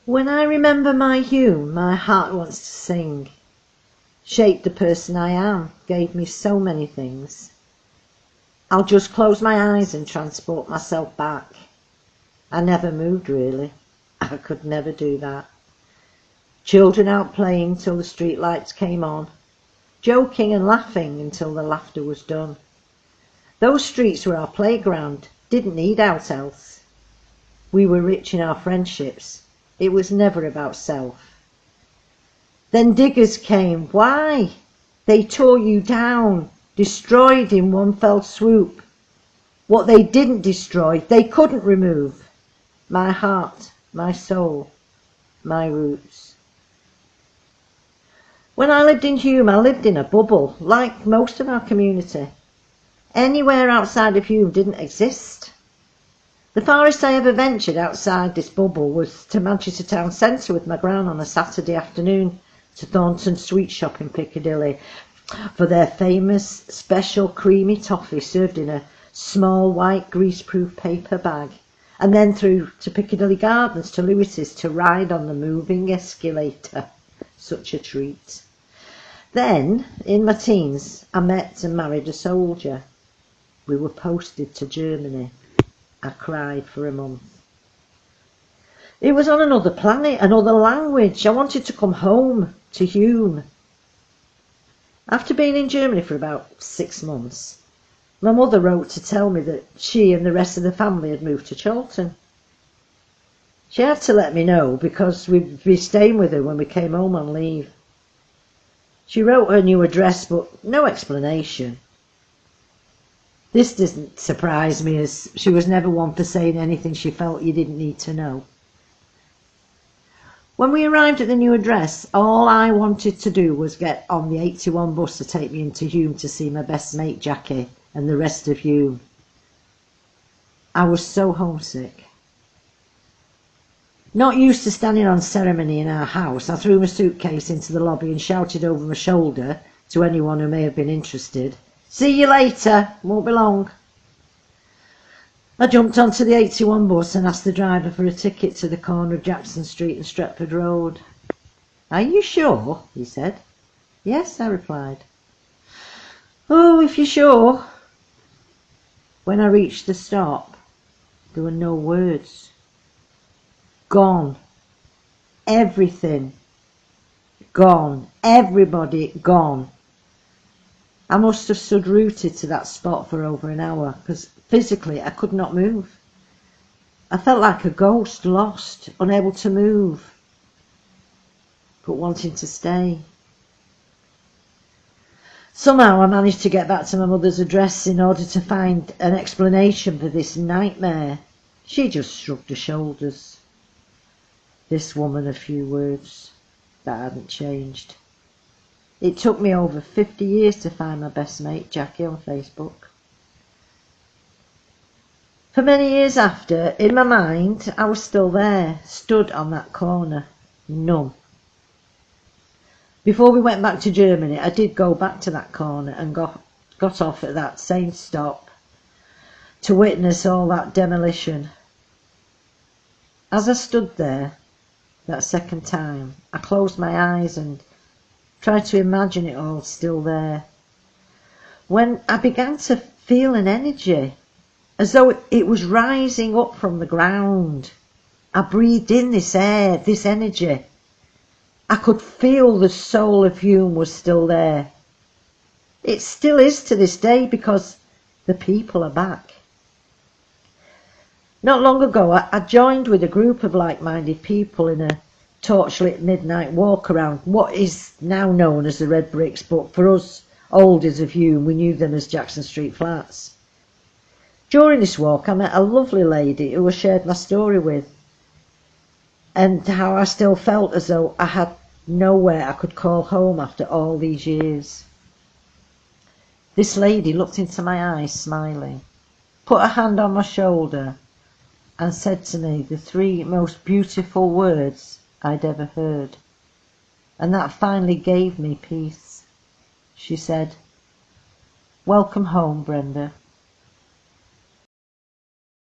When I remember my Hulme, my heart wants to sing. Shaped the person I am, gave me so many things. I'll just close my eyes and transport myself back. I never moved really. I could never do that. Children out playing till the street lights came on, joking and laughing until the laughter was done. Those streets were our playground, didn't need out else. We were rich in our friendships. It was never about self. Then diggers came. Why? They tore you down, destroyed in one fell swoop. What they didn't destroy, they couldn't remove. My heart, my soul, my roots. When I lived in Hulme, I lived in a bubble, like most of our community. Anywhere outside of Hulme didn't exist. The farthest I ever ventured outside this bubble was to Manchester town centre with my gran on a Saturday afternoon, to Thornton's sweet shop in Piccadilly for their famous special creamy toffee served in a small white greaseproof paper bag, and then through to Piccadilly Gardens to Lewis's to ride on the moving escalator. Such a treat. Then, in my teens, I met and married a soldier. We were posted to Germany. I cried for a month. It was on another planet, another language. I wanted to come home to Hulme. After being in Germany for about 6 months, my mother wrote to tell me that she and the rest of the family had moved to Chorlton. She had to let me know because we'd be staying with her when we came home on leave. She wrote her new address, but no explanation. This doesn't surprise me, as she was never one for saying anything she felt you didn't need to know. When we arrived at the new address, all I wanted to do was get on the 81 bus to take me into Hulme to see my best mate Jackie and the rest of Hulme. I was so homesick. Not used to standing on ceremony in our house, I threw my suitcase into the lobby and shouted over my shoulder to anyone who may have been interested, "See you later, won't be long." I jumped onto the 81 bus and asked the driver for a ticket to the corner of Jackson Street and Stretford Road. "Are you sure?" he said. "Yes," I replied. "Oh, if you're sure." When I reached the stop, there were no words. Gone. Everything. Gone. Everybody gone. I must have stood rooted to that spot for over an hour, because physically I could not move. I felt like a ghost, lost, unable to move, but wanting to stay. Somehow I managed to get back to my mother's address in order to find an explanation for this nightmare. She just shrugged her shoulders. This woman, a few words, that hadn't changed. It took me over 50 years to find my best mate, Jackie, on Facebook. For many years after, in my mind, I was still there, stood on that corner, numb. Before we went back to Germany, I did go back to that corner and got off at that same stop to witness all that demolition. As I stood there, that second time, I closed my eyes and tried to imagine it all still there. When I began to feel an energy, as though it was rising up from the ground. I breathed in this air, this energy. I could feel the soul of Hulme was still there. It still is to this day, because the people are back. Not long ago, I joined with a group of like-minded people in a torchlit midnight walk around what is now known as the Red Bricks, but for us olders of Hulme, we knew them as Jackson Street Flats. During this walk, I met a lovely lady who I shared my story with, and how I still felt as though I had nowhere I could call home after all these years. This lady looked into my eyes, smiling, put a hand on my shoulder, and said to me the 3 most beautiful words I'd ever heard, and that finally gave me peace. She said, "Welcome home, Brenda."